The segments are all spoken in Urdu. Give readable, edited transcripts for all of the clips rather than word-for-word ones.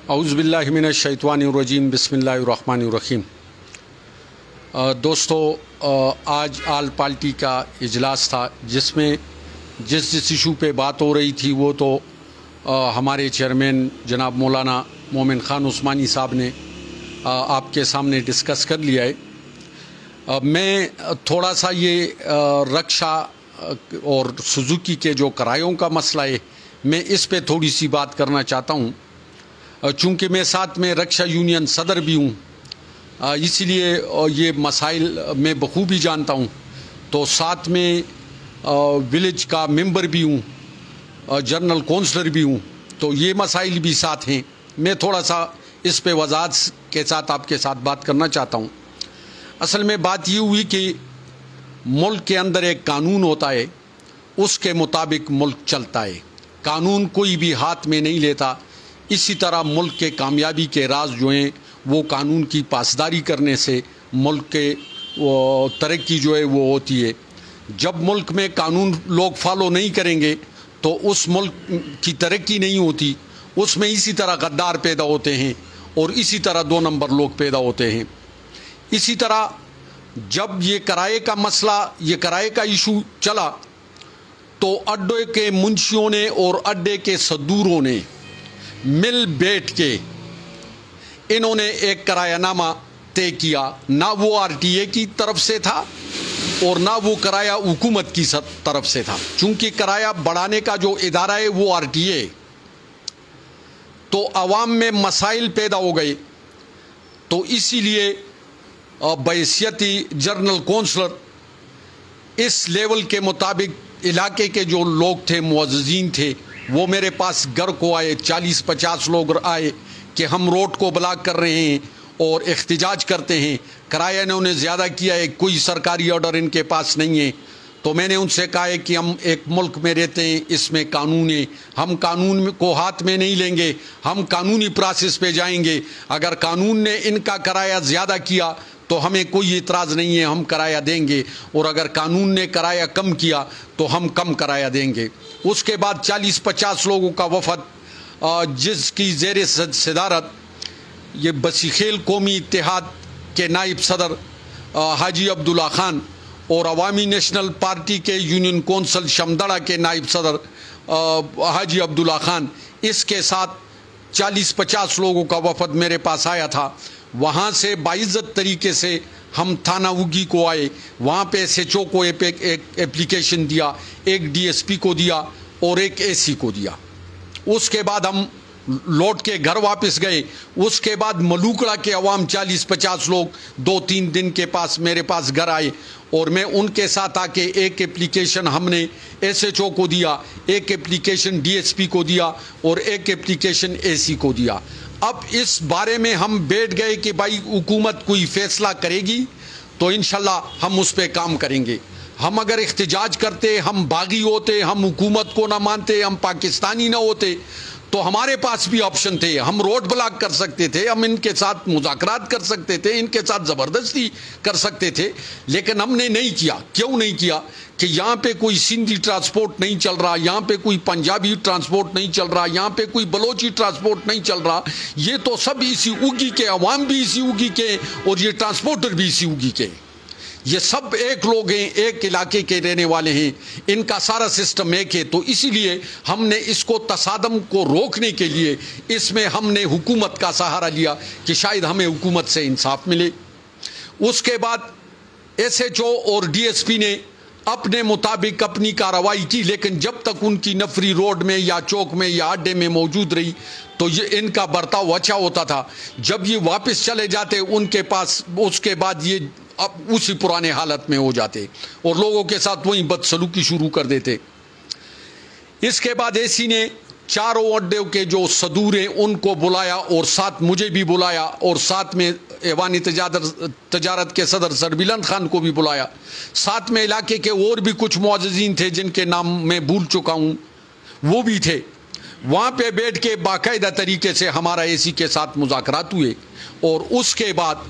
اعوذ باللہ من الشیطان الرجیم بسم اللہ الرحمن الرحیم۔ دوستو، آج آل پارٹی کا اجلاس تھا جس میں جس ایشو پہ بات ہو رہی تھی وہ تو ہمارے چیئرمین جناب مولانا مومن خان عثمانی صاحب نے آپ کے سامنے ڈسکس کر لیا ہے۔ میں تھوڑا سا یہ رکشا اور سوزوکی کے جو کرایوں کا مسئلہ ہے میں اس پہ تھوڑی سی بات کرنا چاہتا ہوں، چونکہ میں ساتھ میں رکشا یونین صدر بھی ہوں، اسی لیے یہ مسائل میں بخوبی جانتا ہوں۔ تو ساتھ میں ولیج کا ممبر بھی ہوں، جنرل کونسلر بھی ہوں، تو یہ مسائل بھی ساتھ ہیں۔ میں تھوڑا سا اس پہ وضاحت کے ساتھ آپ کے ساتھ بات کرنا چاہتا ہوں۔ اصل میں بات یہ ہوئی کہ ملک کے اندر ایک قانون ہوتا ہے، اس کے مطابق ملک چلتا ہے، قانون کوئی بھی ہاتھ میں نہیں لیتا۔ اسی طرح ملک کے کامیابی کے راز جو ہیں وہ قانون کی پاسداری کرنے سے ملک کے ترقی جو ہے وہ ہوتی ہے۔ جب ملک میں قانون لوگ فالو نہیں کریں گے تو اس ملک کی ترقی نہیں ہوتی، اس میں اسی طرح غدار پیدا ہوتے ہیں اور اسی طرح دو نمبر لوگ پیدا ہوتے ہیں۔ اسی طرح جب یہ کرائے کا مسئلہ، یہ کرائے کا ایشو چلا تو اڈے کے منشیوں نے اور اڈے کے صدوروں نے مل بیٹھ کے انہوں نے ایک کرایہ نامہ طے کیا، نہ وہ آر ٹی اے کی طرف سے تھا اور نہ وہ کرایہ حکومت کی طرف سے تھا، چونکہ کرایہ بڑھانے کا جو ادارہ ہے وہ آر ٹی اے۔ تو عوام میں مسائل پیدا ہو گئے، تو اسی لیے بحیثیت جنرل کونسلر اس لیول کے مطابق علاقے کے جو لوگ تھے، معززین تھے، وہ میرے پاس گھر کو آئے، 40-50 لوگ آئے کہ ہم روڈ کو بلاک کر رہے ہیں اور احتجاج کرتے ہیں، کرایہ انہوں نے زیادہ کیا ہے، کوئی سرکاری آرڈر ان کے پاس نہیں ہے۔ تو میں نے ان سے کہا ہے کہ ہم ایک ملک میں رہتے ہیں، اس میں قانون ہے، ہم قانون کو ہاتھ میں نہیں لیں گے، ہم قانونی پروسیس پہ جائیں گے۔ اگر قانون نے ان کا کرایہ زیادہ کیا تو ہمیں کوئی اعتراض نہیں ہے، ہم کرایہ دیں گے، اور اگر قانون نے کرایہ کم کیا تو ہم کم کرایہ دیں گے۔ اس کے بعد 40-50 لوگوں کا وفد جس کی زیر صدارت یہ بسیخیل قومی اتحاد کے نائب صدر حاجی عبداللہ خان اور عوامی نیشنل پارٹی کے یونین کونسل شمدڑا کے نائب صدر حاجی عبداللہ خان، اس کے ساتھ 40-50 لوگوں کا وفد میرے پاس آیا تھا۔ وہاں سے باعزت طریقے سے ہم تھانہ اگی کو آئے، وہاں پہ ایس ایچ او کو ایک اپلیکیشن دیا، ایک ڈی ایس پی کو دیا اور ایک اے سی کو دیا۔ اس کے بعد ہم لوٹ کے گھر واپس گئے۔ اس کے بعد ملوکڑا کے عوام 40-50 لوگ 2-3 دن کے پاس میرے پاس گھر آئے، اور میں ان کے ساتھ آ کے ایک اپلیکیشن ہم نے ایس ایچ او کو دیا، ایک اپلیکیشن ڈی ایس پی کو دیا اور ایک اپلیکیشن اے سی کو دیا۔ اب اس بارے میں ہم بیٹھ گئے کہ بھائی حکومت کوئی فیصلہ کرے گی تو انشاءاللہ ہم اس پہ کام کریں گے۔ ہم اگر احتجاج کرتے، ہم باغی ہوتے، ہم حکومت کو نہ مانتے، ہم پاکستانی نہ ہوتے تو ہمارے پاس بھی آپشن تھے، ہم روڈ بلاک کر سکتے تھے، ہم ان کے ساتھ مذاکرات کر سکتے تھے، ان کے ساتھ زبردستی کر سکتے تھے، لیکن ہم نے نہیں کیا۔ کیوں نہیں کیا؟ کہ یہاں پہ کوئی سندھی ٹرانسپورٹ نہیں چل رہا، یہاں پہ کوئی پنجابی ٹرانسپورٹ نہیں چل رہا، یہاں پہ کوئی بلوچی ٹرانسپورٹ نہیں چل رہا، یہ تو سب اسی اگی کے، عوام بھی اسی اگی کے اور یہ ٹرانسپورٹر بھی اسی اگی کے، یہ سب ایک لوگ ہیں، ایک علاقے کے رہنے والے ہیں، ان کا سارا سسٹم ایک ہے۔ تو اسی لیے ہم نے اس کو تصادم کو روکنے کے لیے اس میں ہم نے حکومت کا سہارا لیا کہ شاید ہمیں حکومت سے انصاف ملے۔ اس کے بعد ایس ایچ او اور ڈی ایس پی نے اپنے مطابق اپنی کارروائی کی، لیکن جب تک ان کی نفری روڈ میں یا چوک میں یا اڈے میں موجود رہی تو یہ ان کا برتاؤ اچھا ہوتا تھا۔ جب یہ واپس چلے جاتے ان کے پاس، اس کے بعد یہ اب اسی پرانے حالت میں ہو جاتے اور لوگوں کے ساتھ وہیں بدسلوکی شروع کر دیتے۔ اس کے بعد اے سی نے چاروں اڈے کے جو صدور ہیں ان کو بلایا اور ساتھ مجھے بھی بلایا، اور ساتھ میں ایوانی تجارت کے صدر سر بلند خان کو بھی بلایا، ساتھ میں علاقے کے اور بھی کچھ معززین تھے جن کے نام میں بھول چکا ہوں، وہ بھی تھے۔ وہاں پہ بیٹھ کے باقاعدہ طریقے سے ہمارا اے سی کے ساتھ مذاکرات ہوئے، اور اس کے بعد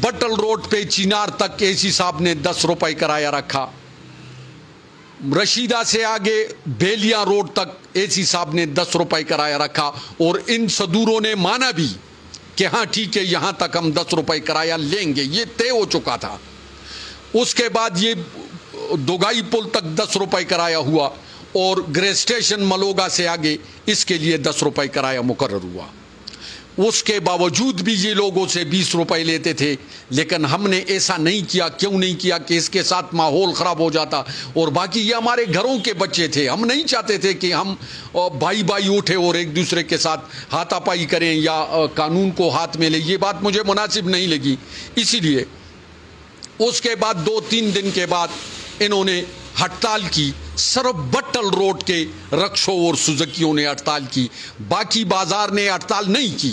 بٹل روڈ پہ چینار تک اے سی صاحب نے 10 روپے کرایہ رکھا، رشیدہ سے آگے بیلیاں روڈ تک اے سی صاحب نے 10 روپے کرایہ رکھا اور ان صدوروں نے مانا بھی کہ ہاں ٹھیک ہے یہاں تک ہم 10 روپے کرایہ لیں گے، یہ طے ہو چکا تھا۔ اس کے بعد یہ دوگائی پل تک 10 روپے کرایہ ہوا اور گرے اسٹیشن ملوگا سے آگے اس کے لیے 10 روپے کرایہ مقرر ہوا۔ اس کے باوجود بھی یہ لوگوں سے 20 روپے لیتے تھے، لیکن ہم نے ایسا نہیں کیا۔ کیوں نہیں کیا؟ کہ اس کے ساتھ ماحول خراب ہو جاتا، اور باقی یہ ہمارے گھروں کے بچے تھے، ہم نہیں چاہتے تھے کہ ہم بھائی بھائی اٹھے اور ایک دوسرے کے ساتھ ہاتھا پائی کریں یا قانون کو ہاتھ میں لیں، یہ بات مجھے مناسب نہیں لگی۔ اسی لیے اس کے بعد 2-3 دن کے بعد انہوں نے ہڑتال کی، صرف بٹل روڈ کے رکشوں اور سزکیوں نے ہڑتال کی، باقی بازار نے ہڑتال نہیں کی،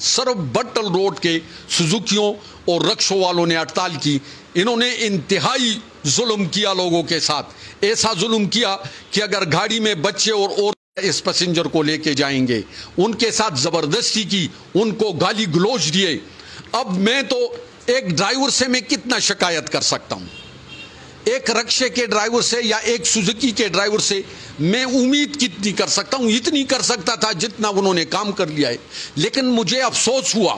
صرف بٹل روڈ کے سزکیوں اور رکشوں والوں نے ہڑتال کی۔ انہوں نے انتہائی ظلم کیا لوگوں کے ساتھ، ایسا ظلم کیا کہ اگر گاڑی میں بچے اور اس پیسنجر کو لے کے جائیں گے، ان کے ساتھ زبردستی کی، ان کو گالی گلوچ دیے۔ اب میں تو ایک ڈرائیور سے میں کتنا شکایت کر سکتا ہوں؟ ایک رکشے کے ڈرائیور سے یا ایک سوزوکی کے ڈرائیور سے میں امید کتنی کر سکتا ہوں؟ اتنی کر سکتا تھا جتنا انہوں نے کام کر لیا ہے۔ لیکن مجھے افسوس ہوا،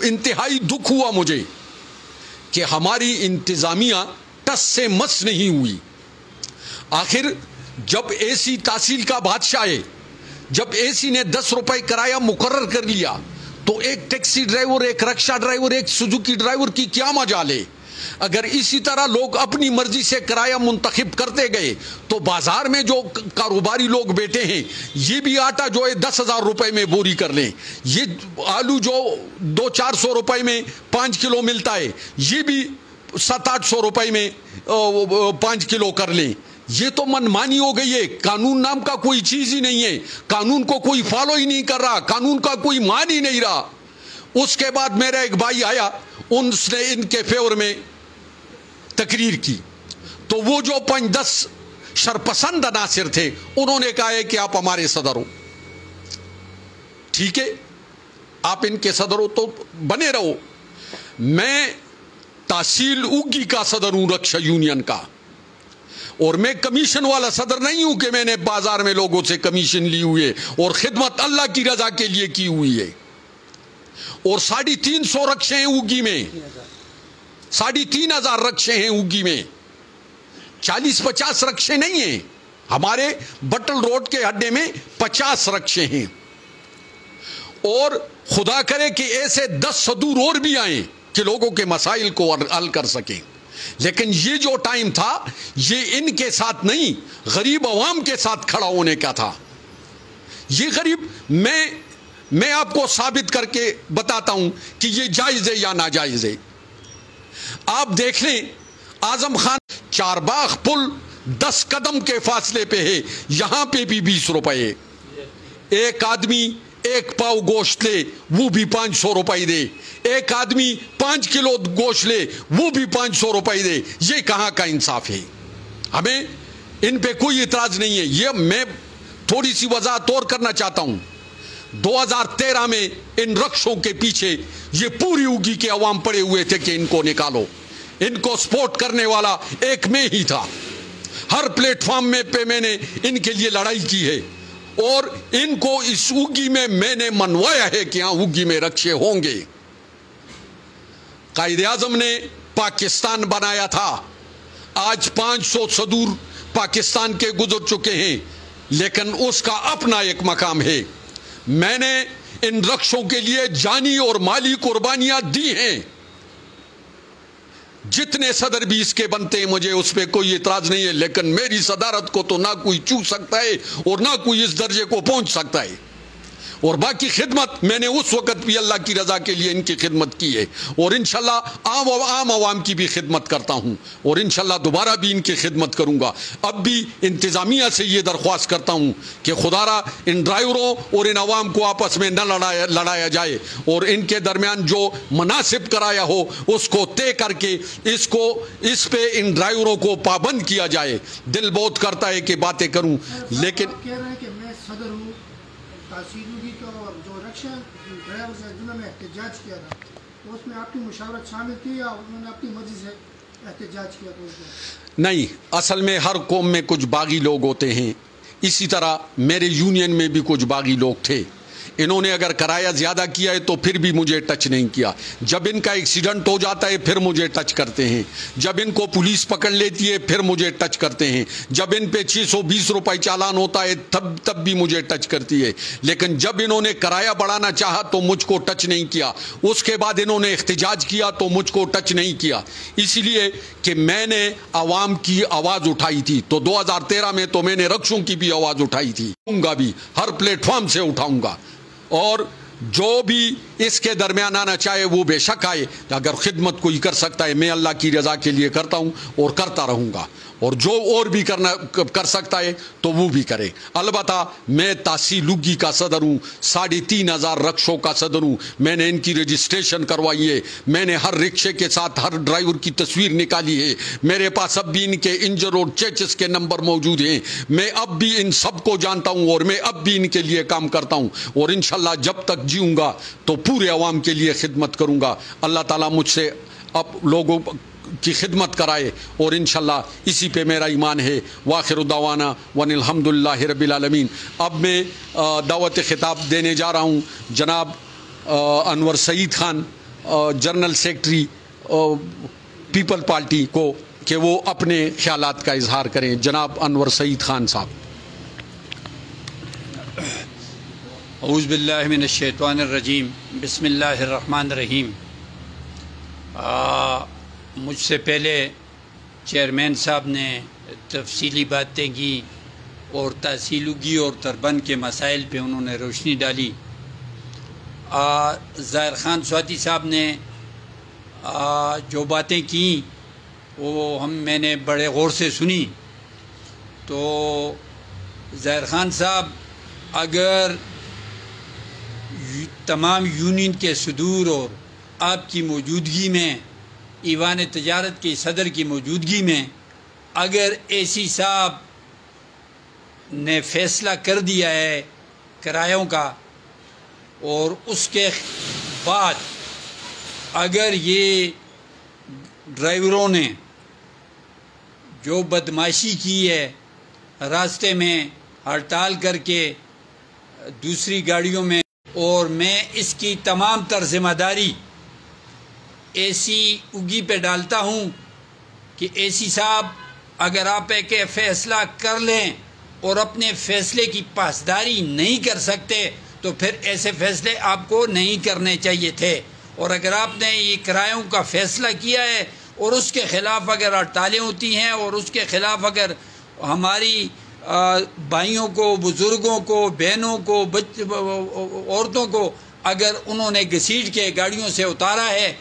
انتہائی دکھ ہوا مجھے کہ ہماری انتظامیہ ٹس سے مس نہیں ہوئی۔ آخر جب اے سی تحصیل کا بادشاہ ہے، جب اے سی نے 10 روپے کرایہ مقرر کر لیا، تو ایک ٹیکسی ڈرائیور، ایک رکشہ ڈرائیور، ایک سوزوکی ڈرائیور کی کیا مجال ہے؟ اگر اسی طرح لوگ اپنی مرضی سے کرایہ منتخب کرتے گئے تو بازار میں جو کاروباری لوگ بیٹھے ہیں، یہ بھی آٹا جو ہے 10,000 روپے میں بوری کر لیں، یہ آلو جو 200-400 روپے میں 5 کلو ملتا ہے، یہ بھی 700-800 روپے میں 5 کلو کر لیں۔ یہ تو منمانی ہو گئی ہے، قانون نام کا کوئی چیز ہی نہیں ہے، قانون کو کوئی فالو ہی نہیں کر رہا، قانون کا کوئی مان ہی نہیں رہا۔ اس کے بعد میرا ایک بھائی آیا، ان نے ان کے فیور میں تقریر کی، تو وہ جو 5-10 شرپسند عناصر تھے، انہوں نے کہا ہے کہ آپ ہمارے صدر ہو، ٹھیک ہے آپ ان کے صدر ہو تو بنے رہو۔ میں تحصیل اوگی کا صدر ہوں، رکشا یونین کا، اور میں کمیشن والا صدر نہیں ہوں کہ میں نے بازار میں لوگوں سے کمیشن لی ہوئی ہے، اور خدمت اللہ کی رضا کے لیے کی ہوئی ہے۔ اور 350 رکشے ہیں اوگی میں، 3,500 رکشے ہیں اوگی میں، 40-50 رکشے نہیں ہیں۔ ہمارے بٹل روڈ کے اڈے میں 50 رکشے ہیں، اور خدا کرے کہ ایسے 10 صدور اور بھی آئیں کہ لوگوں کے مسائل کو حل کر سکیں۔ لیکن یہ جو ٹائم تھا، یہ ان کے ساتھ نہیں، غریب عوام کے ساتھ کھڑا ہونے کا تھا۔ یہ غریب، میں آپ کو ثابت کر کے بتاتا ہوں کہ یہ جائز ہے یا ناجائز ہے۔ آپ دیکھ لیں، اعظم خان چارباغ پل 10 قدم کے فاصلے پہ ہے، یہاں پہ بھی 20 روپے ہے۔ ایک آدمی 1 پاؤ گوشت لے، وہ بھی 500 روپے دے، ایک آدمی 5 کلو گوشت لے، وہ بھی 500 روپے دے۔ یہ کہاں کا انصاف ہے؟ ہمیں ان پہ کوئی اعتراض نہیں ہے۔ یہ میں تھوڑی سی وضاحت اور کرنا چاہتا ہوں۔ 2013 میں ان رکشوں کے پیچھے یہ پوری اوگی کے عوام پڑے ہوئے تھے کہ ان کو نکالو۔ ان کو سپورٹ کرنے والا ایک میں ہی تھا، ہر پلیٹ فارم پہ میں نے ان کے لیے لڑائی کی ہے، اور ان کو اس اوگی میں نے منوایا ہے کہ ہاں اوگی میں رکشے ہوں گے۔ قائد اعظم نے پاکستان بنایا تھا، آج 500 صدور پاکستان کے گزر چکے ہیں، لیکن اس کا اپنا ایک مقام ہے۔ میں نے ان رکشوں کے لیے جانی اور مالی قربانیاں دی ہیں، جتنے صدر بھی اس کے بنتے ہیں، مجھے اس پہ کوئی اعتراض نہیں ہے، لیکن میری صدارت کو تو نہ کوئی چھو سکتا ہے اور نہ کوئی اس درجے کو پہنچ سکتا ہے۔ اور باقی خدمت میں نے اس وقت بھی اللہ کی رضا کے لیے ان کی خدمت کی ہے، اور انشاءاللہ عام عوام کی بھی خدمت کرتا ہوں، اور انشاءاللہ دوبارہ بھی ان کی خدمت کروں گا۔ اب بھی انتظامیہ سے یہ درخواست کرتا ہوں کہ خدا را ان ڈرائیوروں اور ان عوام کو آپس میں نہ لڑایا جائے، اور ان کے درمیان جو مناسب کرایا ہو اس کو طے کر کے اس پہ ان ڈرائیوروں کو پابند کیا جائے۔ دل بہت کرتا ہے کہ باتیں کروں، لیکن کہہ رہے ہیں کہ میں صدر ہوں تحصیل اوگی کا، اور جو رکشا ڈرائیور سے جنہوں نے احتجاج کیا تھا، تو اس میں آپ کی مشاورت شامل تھی یا انہوں نے اپنی مرضی سے احتجاج کیا تو نہیں، اصل میں ہر قوم میں کچھ باغی لوگ ہوتے ہیں، اسی طرح میرے یونین میں بھی کچھ باغی لوگ تھے. انہوں نے اگر کرایہ زیادہ کیا ہے تو پھر بھی مجھے ٹچ نہیں کیا. جب ان کا ایکسیڈنٹ ہو جاتا ہے پھر مجھے ٹچ کرتے ہیں. جب ان کو پولیس پکڑ لیتی ہے پھر مجھے ٹچ کرتے ہیں. جب ان پہ 620 روپے چالان ہوتا ہے تب بھی مجھے ٹچ کرتی ہے. لیکن جب انہوں نے کرایہ بڑھانا چاہا تو مجھ کو ٹچ نہیں کیا. اس کے بعد انہوں نے احتجاج کیا تو مجھ کو ٹچ نہیں کیا. اس لیے کہ میں نے عوام کی آواز اٹھائی تھی. تو 2013 میں تو میں نے رکشوں کی بھی آواز اٹھائی تھی، اٹھاؤں گا بھی، ہر پلیٹ فارم سے اٹھاؤں گا. اور جو بھی اس کے درمیان آنا چاہے وہ بے شک آئے. اگر خدمت کوئی کر سکتا ہے میں اللہ کی رضا کے لیے کرتا ہوں اور کرتا رہوں گا، اور جو اور بھی کر سکتا ہے تو وہ بھی کرے. البتہ میں تحصیل لگی کا صدر ہوں، 3500 رکشوں کا صدر ہوں. میں نے ان کی رجسٹریشن کروائی ہے. میں نے ہر رکشے کے ساتھ ہر ڈرائیور کی تصویر نکالی ہے. میرے پاس اب بھی ان کے انجر اور چیچز کے نمبر موجود ہیں. میں اب بھی ان سب کو جانتا ہوں اور میں اب بھی ان کے لیے کام کرتا ہوں. اور انشاءاللہ جب تک جیوں گا تو پورے عوام کے لیے خدمت کروں گا. اللہ تعالیٰ مجھ سے اب لوگوں کی خدمت کرائے اور انشاءاللہ اسی پہ میرا ایمان ہے. وآخر دعوانا وان الحمدللہ رب العالمین. اب میں دعوت خطاب دینے جا رہا ہوں جناب انور سعید خان، جنرل سیکرٹری پیپل پارٹی کو، کہ وہ اپنے خیالات کا اظہار کریں. جناب انور سعید خان صاحب. اعوذ باللہ من الشیطان الرجیم، بسم اللہ الرحمن الرحیم. مجھ سے پہلے چیئرمین صاحب نے تفصیلی باتیں کی اور تحصیل لگی اور تربند کے مسائل پہ انہوں نے روشنی ڈالی. ظاہر خان سواتی صاحب نے جو باتیں کیں وہ میں نے بڑے غور سے سنی. تو ظاہر خان صاحب اگر تمام یونین کے صدور اور آپ کی موجودگی میں، ایوان تجارت کے صدر کی موجودگی میں، اگر اے سی صاحب نے فیصلہ کر دیا ہے کرایوں کا، اور اس کے بعد اگر یہ ڈرائیوروں نے جو بدماشی کی ہے، راستے میں ہڑتال کر کے دوسری گاڑیوں میں، اور میں اس کی تمام تر ذمہ داری اے سی اگی پہ ڈالتا ہوں کہ اے سی صاحب اگر آپ ایک فیصلہ کر لیں اور اپنے فیصلے کی پاسداری نہیں کر سکتے تو پھر ایسے فیصلے آپ کو نہیں کرنے چاہیے تھے. اور اگر آپ نے یہ کرایوں کا فیصلہ کیا ہے اور اس کے خلاف اگر ہڑتالیں ہوتی ہیں اور اس کے خلاف اگر ہماری بھائیوں کو، بزرگوں کو، بہنوں کو، عورتوں کو اگر انہوں نے گھسیٹ کے گاڑیوں سے اتارا ہے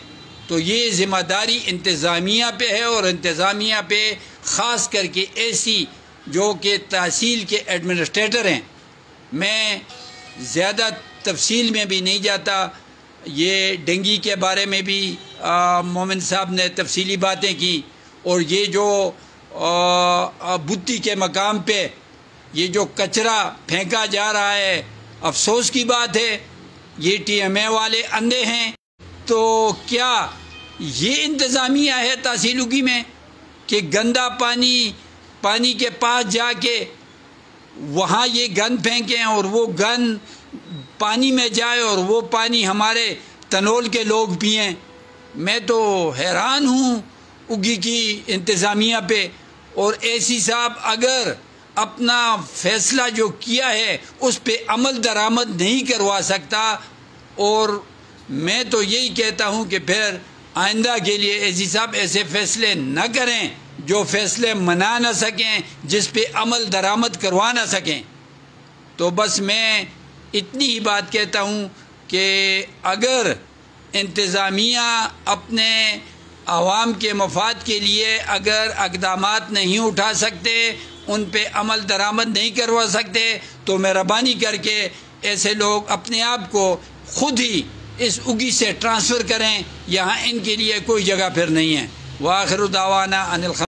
تو یہ ذمہ داری انتظامیہ پہ ہے. اور انتظامیہ پہ خاص کر کے اے سی جو کہ تحصیل کے ایڈمنسٹریٹر ہیں. میں زیادہ تفصیل میں بھی نہیں جاتا. یہ ڈنگی کے بارے میں بھی مومن صاحب نے تفصیلی باتیں کی. اور یہ جو بتی کے مقام پہ یہ جو کچرا پھینکا جا رہا ہے، افسوس کی بات ہے یہ ٹی ایم اے والے اندھے ہیں. تو کیا یہ انتظامیہ ہے تحصیل لگی میں کہ گندا پانی کے پاس جا کے وہاں یہ گند پھینکیں اور وہ گند پانی میں جائے اور وہ پانی ہمارے تنول کے لوگ پئیں؟ میں تو حیران ہوں اگی کی انتظامیہ پہ. اور اے سی صاحب اگر اپنا فیصلہ جو کیا ہے اس پہ عمل درآمد نہیں کروا سکتا، اور میں تو یہی کہتا ہوں کہ پھر آئندہ کے لیے اے سی صاحب ایسے فیصلے نہ کریں جو فیصلے منا نہ سکیں، جس پہ عمل درآمد کروا نہ سکیں. تو بس میں اتنی ہی بات کہتا ہوں کہ اگر انتظامیہ اپنے عوام کے مفاد کے لیے اگر اقدامات نہیں اٹھا سکتے، ان پہ عمل درآمد نہیں کروا سکتے، تو مہربانی کر کے ایسے لوگ اپنے آپ کو خود ہی اس اگی سے ٹرانسفر کریں. یہاں ان کے لیے کوئی جگہ پھر نہیں ہے. وآخر دعوانا ان